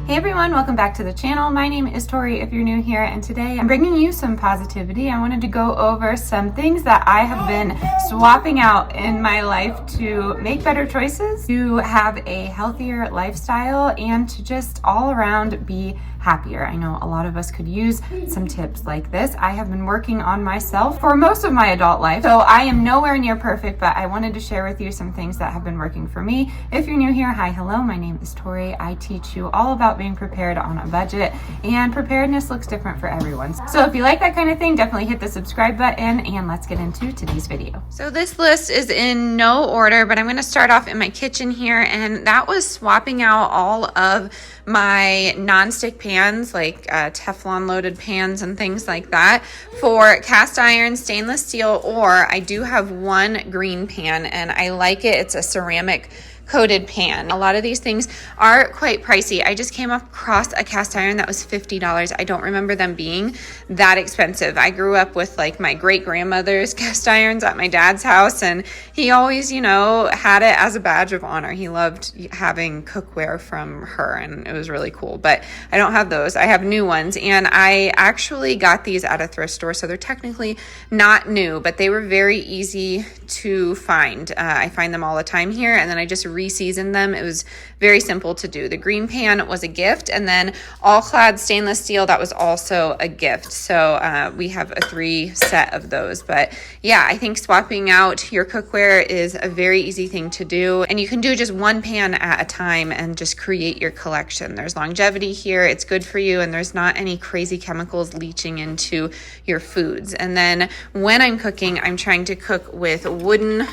Hey everyone, welcome back to the channel. My name is Tori if you're new here, and today I'm bringing you some positivity. I wanted to go over some things that I have been swapping out in my life to make better choices, to have a healthier lifestyle, and to just all around be happier. I know a lot of us could use some tips like this. I have been working on myself for most of my adult life, so I am nowhere near perfect, but I wanted to share with you some things that have been working for me. If you're new here, hi, hello, my name is Tori. I teach you all about being prepared on a budget, and preparedness looks different for everyone. So if you like that kind of thing, definitely hit the subscribe button, and let's get into today's video. So this list is in no order, but I'm going to start off in my kitchen here, and that was swapping out all of my non-stick pans, like Teflon loaded pans and things like that, for cast iron, stainless steel, or I do have one green pan and I like it. It's a ceramic coated pan. A lot of these things are quite pricey. I just came across a cast iron that was $50. I don't remember them being that expensive. I grew up with like my great grandmother's cast irons at my dad's house, and he always, had it as a badge of honor. He loved having cookware from her, and it was really cool. But I don't have those. I have new ones, and I actually got these at a thrift store, so they're technically not new, but they were very easy to find. I find them all the time here, and then I just re-seasoned them. It was very simple to do. The green pan was a gift, and then all clad stainless steel, that was also a gift. So we have a 3 set of those. But yeah, I think swapping out your cookware is a very easy thing to do, and you can do just one pan at a time and just create your collection. There's longevity here, it's good for you, and there's not any crazy chemicals leaching into your foods. And then when I'm cooking, I'm trying to cook with wooden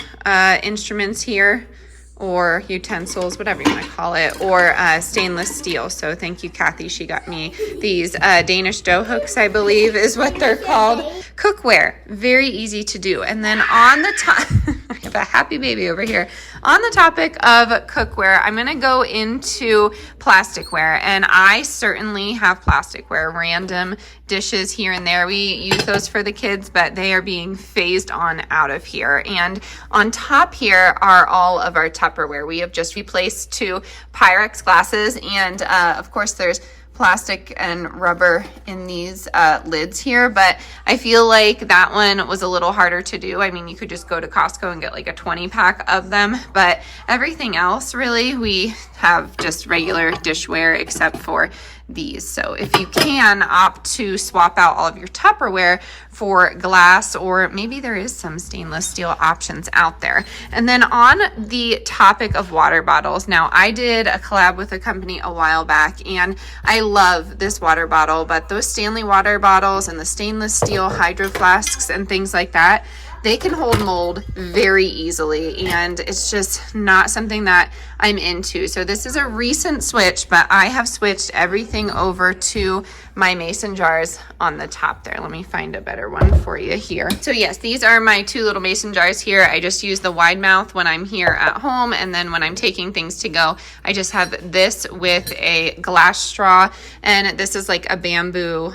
instruments here, or utensils, whatever you want to call it, or stainless steel. So thank you, Kathy. She got me these Danish dough hooks, I believe is what they're called. Cookware, very easy to do. And then on the top, I have a happy baby over here. On the topic of cookware, I'm going to go into plasticware, and I certainly have plasticware, random dishes here and there. We use those for the kids, but they are being phased on out of here. And on top here are all of our Tupperware. We have just replaced 2 Pyrex glasses, and of course there's plastic and rubber in these lids here, but I feel like that one was a little harder to do. I mean, you could just go to Costco and get like a 20 pack of them, but everything else really we have just regular dishware except for these. So if you can opt to swap out all of your Tupperware for glass, or maybe there is some stainless steel options out there. And then on the topic of water bottles, now I did a collab with a company a while back, and I love this water bottle, but those Stanley water bottles and the stainless steel hydro flasks and things like that, they can hold mold very easily, and it's just not something that I'm into. So this is a recent switch, but I have switched everything over to my mason jars on the top there. Let me find a better one for you here. So yes, these are my 2 little mason jars here. I just use the wide mouth when I'm here at home, and then when I'm taking things to go, I just have this with a glass straw, and this is like a bamboo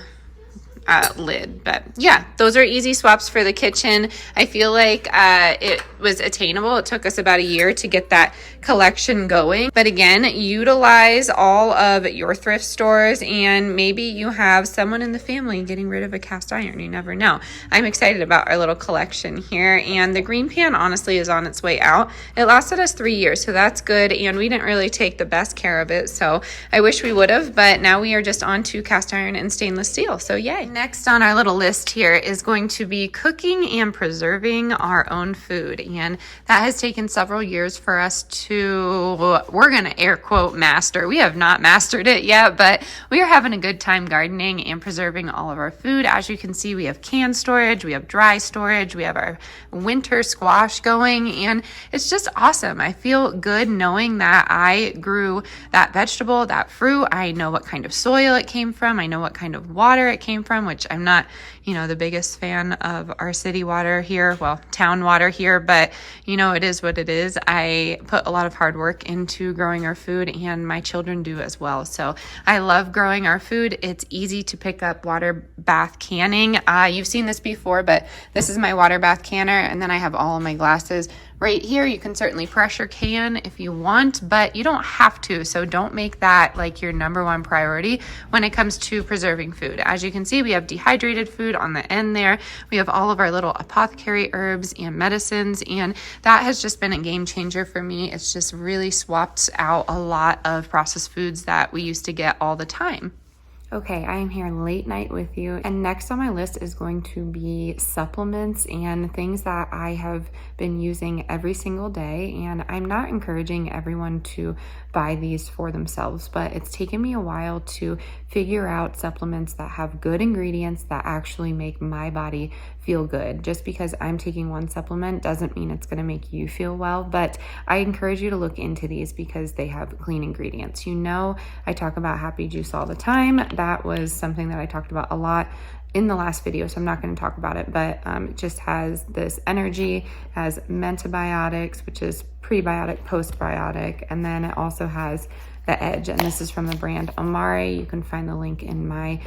lid. But yeah, those are easy swaps for the kitchen. I feel like it was attainable. It took us about a year to get that collection going, but again, utilize all of your thrift stores, and maybe you have someone in the family getting rid of a cast iron. You never know. I'm excited about our little collection here, and the green pan honestly is on its way out. It lasted us 3 years, so that's good, and we didn't really take the best care of it, so I wish we would have, but now we are just on to cast iron and stainless steel, so yay. Next on our little list here is going to be cooking and preserving our own food, and that has taken several years for us to, we're going to air quote master. We have not mastered it yet, but we are having a good time gardening and preserving all of our food. As you can see, we have canned storage, we have dry storage, we have our winter squash going, and it's just awesome. I feel good knowing that I grew that vegetable, that fruit. I know what kind of soil it came from. I know what kind of water it came from, which I'm not, the biggest fan of our city water here, well, town water here, but it is what it is. I put a lot of hard work into growing our food, and my children do as well. So I love growing our food. It's easy to pick up water bath canning. You've seen this before, but this is my water bath canner, and then I have all of my glasses right here. You can certainly pressure can if you want, but you don't have to. So don't make that like your number one priority when it comes to preserving food. As you can see, we have dehydrated food on the end there. We have all of our little apothecary herbs and medicines, and that has just been a game changer for me. It's just really swapped out a lot of processed foods that we used to get all the time. Okay, I am here late night with you, and next on my list is going to be supplements and things that I have been using every single day. And I'm not encouraging everyone to buy these for themselves, but it's taken me a while to figure out supplements that have good ingredients that actually make my body feel good. Just because I'm taking one supplement doesn't mean it's going to make you feel well, but I encourage you to look into these because they have clean ingredients. You know, I talk about happy juice all the time. That was something that I talked about a lot in the last video, so I'm not going to talk about it, but it just has this energy, has mentobiotics, which is prebiotic, postbiotic, and then it also has the edge, and this is from the brand Amare. You can find the link in my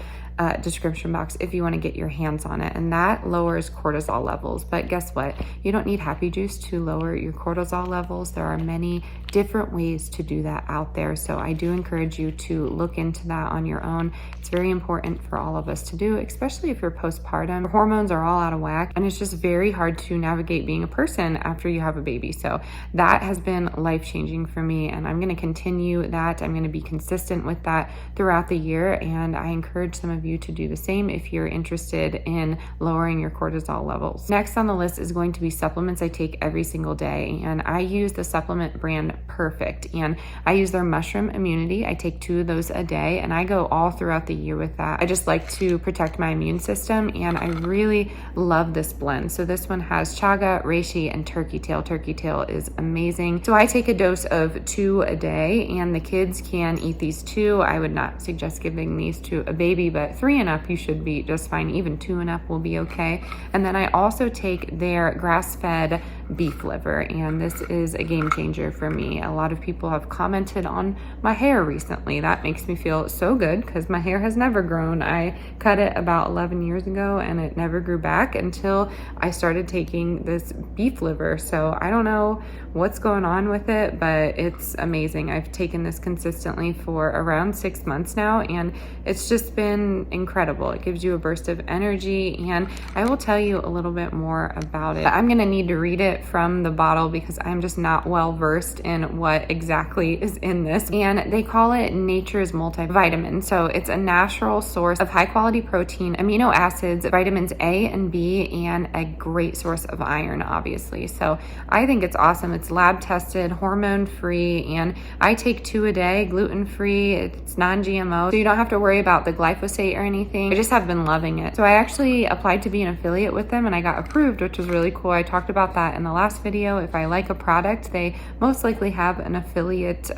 description box if you want to get your hands on it, and that lowers cortisol levels. But guess what? You don't need happy juice to lower your cortisol levels. There are many different ways to do that out there, so I do encourage you to look into that on your own. It's very important for all of us to do, especially if you're postpartum. Your hormones are all out of whack, and it's just very hard to navigate being a person after you have a baby. So that has been life-changing for me, and I'm going to continue that. I'm going to be consistent with that throughout the year, and I encourage some of you to do the same if you're interested in lowering your cortisol levels. Next on the list is going to be supplements I take every single day, and I use the supplement brand Perfect, and I use their mushroom immunity. I take 2 of those a day, and I go all throughout the year with that. I just like to protect my immune system, and I really love this blend. So this one has chaga, reishi, and turkey tail. Turkey tail is amazing. So I take a dose of 2 a day, and the kids can eat these too. I would not suggest giving these to a baby, but 3 and up you should be just fine. Even 2 and up will be okay. And then I also take their grass-fed beef liver, and this is a game changer for me. A lot of people have commented on my hair recently. That makes me feel so good because my hair has never grown. I cut it about 11 years ago and it never grew back until I started taking this beef liver. So I don't know what's going on with it, but it's amazing. I've taken this consistently for around 6 months now, and it's just been incredible. It gives you a burst of energy, and I will tell you a little bit more about it. I'm gonna need to read it from the bottle because I'm just not well versed in what exactly is in this. And they call it nature's multivitamin. So it's a natural source of high quality protein, amino acids, vitamins A and B, and a great source of iron, obviously. So I think it's awesome. It's lab tested, hormone free, and I take 2 a day, gluten free. It's non-GMO, so you don't have to worry about the glyphosate or anything. I just have been loving it. So I actually applied to be an affiliate with them, and I got approved, which was really cool. I talked about that in the last video. If I like a product, they most likely have an affiliate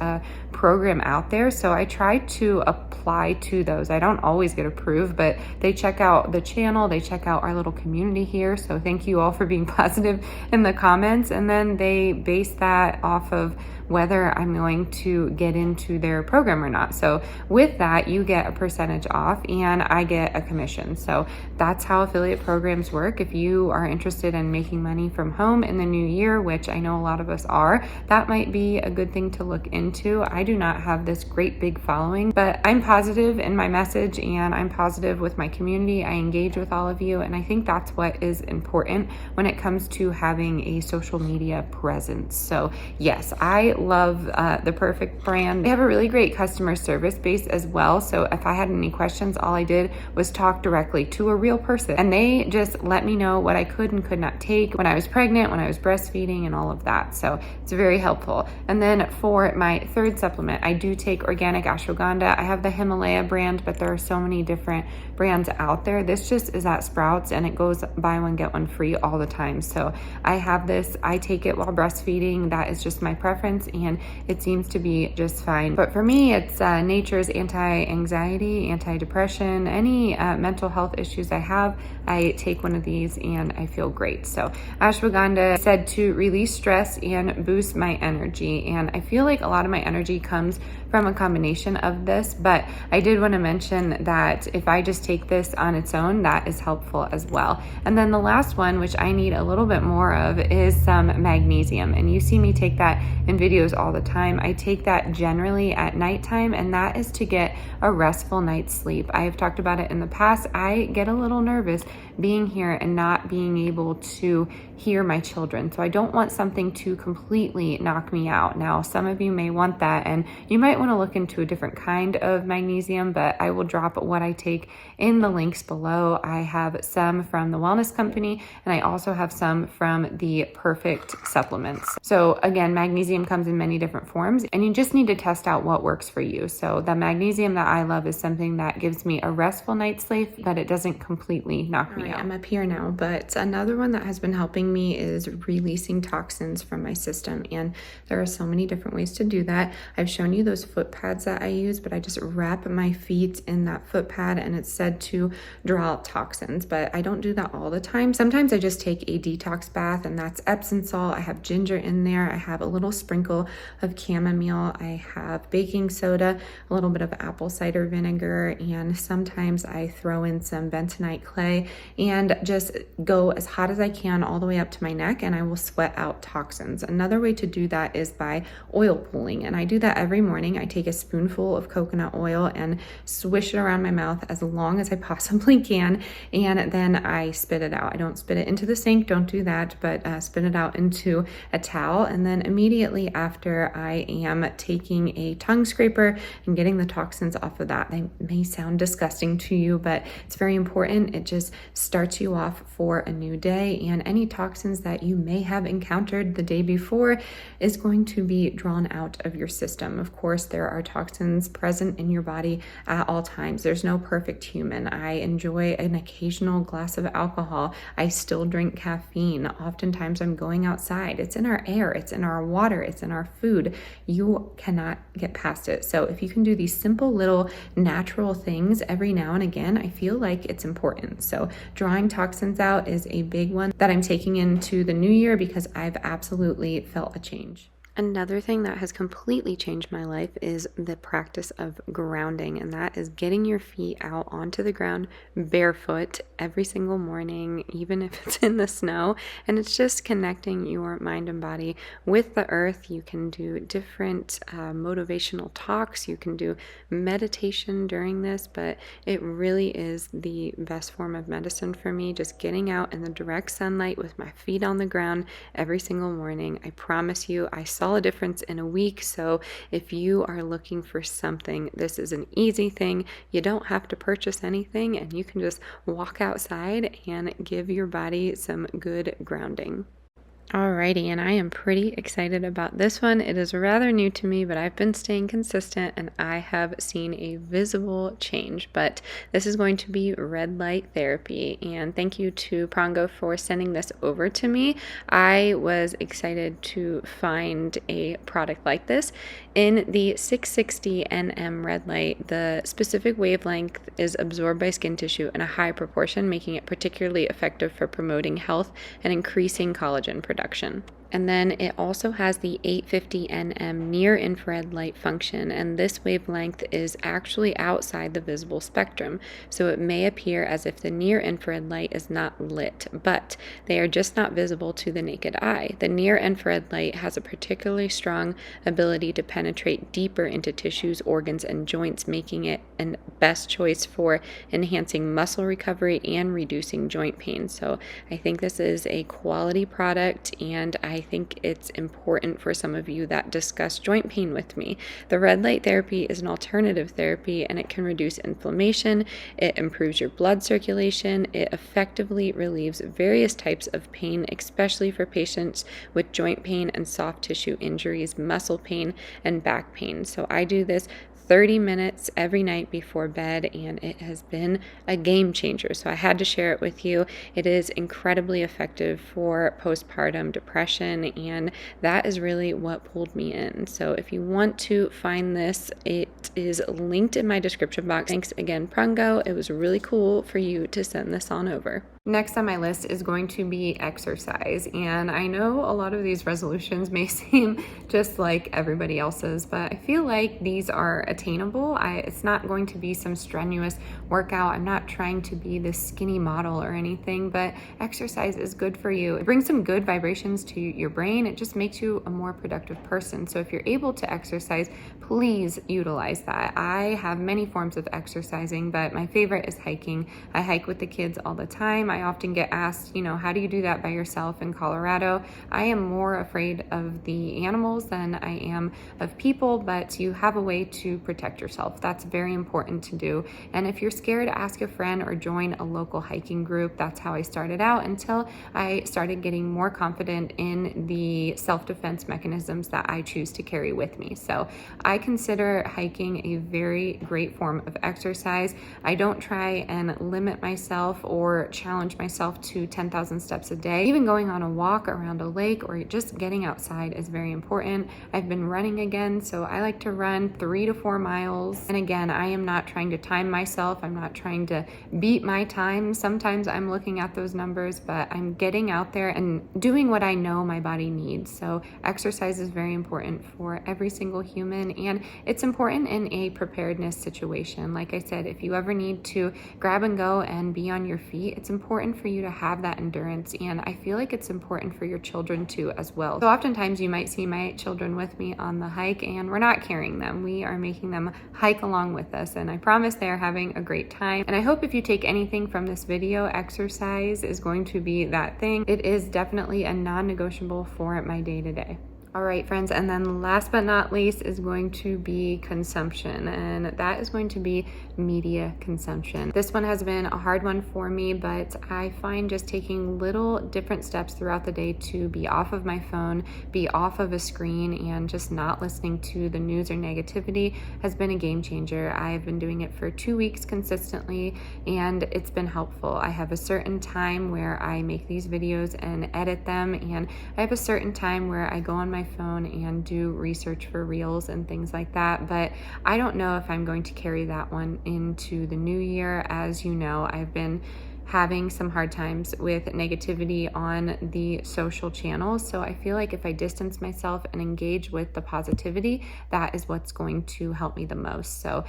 program out there. So I try to apply to those. I don't always get approved, but they check out the channel, they check out our little community here. So thank you all for being positive in the comments. And then they base that off of whether I'm going to get into their program or not. So with that, you get a percentage off and I get a commission. So that's how affiliate programs work. If you are interested in making money from home in the new year, which I know a lot of us are, that might be a good thing to look into. I do not have this great big following, but I'm positive in my message and I'm positive with my community. I engage with all of you, and I think that's what is important when it comes to having a social media presence. So yes, I love the Perfect brand. They have a really great customer service base as well. So if I had any questions, all I did was talk directly to a real person, and they just let me know what I could and could not take when I was pregnant, when I was breastfeeding, and all of that. So it's very helpful. And then for my 3rd supplement, I do take organic ashwagandha. I have the Himalaya brand, but there are so many different brands out there. This just is at Sprouts, and it goes buy one get one free all the time. So I have this. I take it while breastfeeding. That is just my preference. supplements, and it seems to be just fine. But for me, it's nature's anti-anxiety, anti-depression, any mental health issues I have, I take one of these and I feel great. So ashwagandha said to release stress and boost my energy, and I feel like a lot of my energy comes from a combination of this, but I did want to mention that if I just take this on its own, that is helpful as well. And then the last one, which I need a little bit more of, is some magnesium, and you see me take that in videos all the time. I take that generally at nighttime, and that is to get a restful night's sleep. I have talked about it in the past. I get a little nervous being here and not being able to hear my children, so I don't want something to completely knock me out. Now, some of you may want that, and you might want to look into a different kind of magnesium, but I will drop what I take in the links below. I have some from the Wellness Company, and I also have some from the Perfect supplements. So again, magnesium comes in many different forms, and you just need to test out what works for you. So the magnesium that I love is something that gives me a restful night's sleep, but it doesn't completely knock me out. I'm up here now, but another one that has been helping me is releasing toxins from my system, and there are so many different ways to do that. I've shown you those foot pads that I use, but I just wrap my feet in that foot pad, and it's said to draw out toxins, but I don't do that all the time. Sometimes I just take a detox bath, and that's Epsom salt. I have ginger in there. I have a little sprinkle of chamomile. I have baking soda, a little bit of apple cider vinegar, and sometimes I throw in some bentonite clay and just go as hot as I can all the way up to my neck, and I will sweat out toxins. Another way to do that is by oil pulling, and I do that every morning. I take a spoonful of coconut oil and swish it around my mouth as long as I possibly can, and then I spit it out. I don't spit it into the sink, don't do that, but spit it out into a towel, and then immediately after I am taking a tongue scraper and getting the toxins off of that. They may sound disgusting to you, but it's very important. It just starts you off for a new day, and any toxins that you may have encountered the day before is going to be drawn out of your system. Of course, there are toxins present in your body at all times. There's no perfect human. I enjoy an occasional glass of alcohol. I still drink caffeine. Oftentimes I'm going outside. It's in our air, it's in our water, it's in our food. You cannot get past it. So if you can do these simple little natural things every now and again, I feel like it's important. So drawing toxins out is a big one that I'm taking into the new year because I've absolutely felt a change. Another thing that has completely changed my life is the practice of grounding, and that is getting your feet out onto the ground barefoot every single morning, even if it's in the snow, and it's just connecting your mind and body with the earth. You can do different motivational talks, you can do meditation during this, but it really is the best form of medicine for me, just getting out in the direct sunlight with my feet on the ground every single morning. I promise you, I saw a difference in a week. So if you are looking for something, this is an easy thing. You don't have to purchase anything, and you can just walk outside and give your body some good grounding. Alrighty, and I am pretty excited about this one. It is rather new to me, but I've been staying consistent and I have seen a visible change. But this is going to be red light therapy, and thank you to Prongo for sending this over to me. I was excited to find a product like this. In the 660 nm red light, the specific wavelength is absorbed by skin tissue in a high proportion, making it particularly effective for promoting health and increasing collagen production. And then it also has the 850 nm near infrared light function, and this wavelength is actually outside the visible spectrum, so it may appear as if the near infrared light is not lit, but they are just not visible to the naked eye. The near infrared light has a particularly strong ability to penetrate deeper into tissues, organs, and joints, making it a best choice for enhancing muscle recovery and reducing joint pain. So I think this is a quality product, and I think it's important for some of you that discuss joint pain with me. The red light therapy is an alternative therapy, and it can reduce inflammation, it improves your blood circulation, it effectively relieves various types of pain, especially for patients with joint pain and soft tissue injuries, muscle pain, and back pain. So I do this 30 minutes every night before bed, and it has been a game changer. So I had to share it with you. It is incredibly effective for postpartum depression, and that is really what pulled me in. So if you want to find this, it is linked in my description box. Thanks again, Prungo. It was really cool for you to send this on over. Next on my list is going to be exercise, and I know a lot of these resolutions may seem just like everybody else's, but I feel like these are attainable. It's not going to be some strenuous workout. I'm not trying to be this skinny model or anything, but exercise is good for you. It brings some good vibrations to your brain. It just makes you a more productive person. So if you're able to exercise, please utilize that. I have many forms of exercising, but my favorite is hiking. I hike with the kids all the time. I often get asked, how do you do that by yourself in Colorado? I am more afraid of the animals than I am of people, but you have a way to protect yourself. That's very important to do. And if you're scared, ask a friend or join a local hiking group. That's how I started out until I started getting more confident in the self-defense mechanisms that I choose to carry with me. So I consider hiking a very great form of exercise. I don't try and limit myself or challenge myself to 10,000 steps a day. Even going on a walk around a lake or just getting outside is very important. I've been running again, so I like to run 3 to 4 miles. And again, I am not trying to time myself. I'm not trying to beat my time. Sometimes I'm looking at those numbers, but I'm getting out there and doing what I know my body needs. So exercise is very important for every single human, and it's important in a preparedness situation. Like I said, if you ever need to grab and go and be on your feet, it's important for you to have that endurance, and I feel like it's important for your children too as well. So oftentimes you might see my children with me on the hike, and we're not carrying them. We are making them hike along with us, and I promise they're having a great time. And I hope if you take anything from this video, exercise is going to be that thing. It is definitely a non-negotiable for my day-to-day. All right, friends, and then last but not least is going to be consumption, and that is going to be media consumption. This one has been a hard one for me, but I find just taking little different steps throughout the day to be off of my phone, be off of a screen, and just not listening to the news or negativity has been a game changer. I've been doing it for 2 weeks consistently, and it's been helpful. I have a certain time where I make these videos and edit them, and I have a certain time where I go on my phone and do research for reels and things like that, but I don't know if I'm going to carry that one into the new year. As you know, I've been having some hard times with negativity on the social channels, so I feel like if I distance myself and engage with the positivity, that is what's going to help me the most. So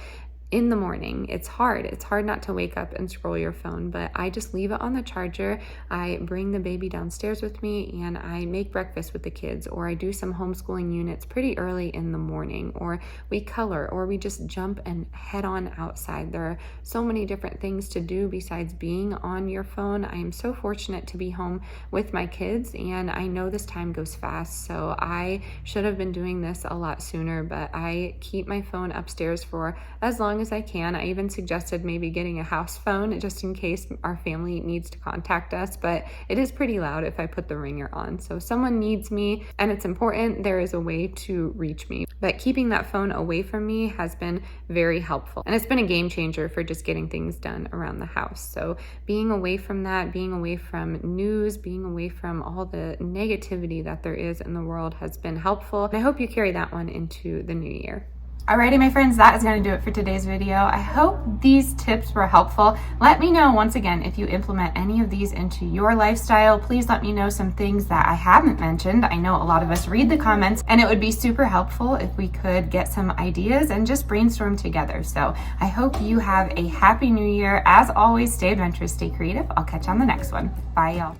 in the morning, it's hard not to wake up and scroll your phone, but I just leave it on the charger. I bring the baby downstairs with me and I make breakfast with the kids, or I do some homeschooling units pretty early in the morning, or we color, or we just jump and head on outside. There are so many different things to do besides being on your phone. I am so fortunate to be home with my kids, and I know this time goes fast, so I should have been doing this a lot sooner, but I keep my phone upstairs for as long as I can. I even suggested maybe getting a house phone just in case our family needs to contact us, but it is pretty loud if I put the ringer on. So if someone needs me and it's important, there is a way to reach me. But keeping that phone away from me has been very helpful. And it's been a game changer for just getting things done around the house. So being away from that, being away from news, being away from all the negativity that there is in the world has been helpful. And I hope you carry that one into the new year. Alrighty, my friends, that is going to do it for today's video. I hope these tips were helpful. Let me know once again if you implement any of these into your lifestyle. Please let me know some things that I haven't mentioned. I know a lot of us read the comments, and it would be super helpful if we could get some ideas and just brainstorm together. So I hope you have a happy new year. As always, stay adventurous, stay creative. I'll catch you on the next one. Bye, y'all.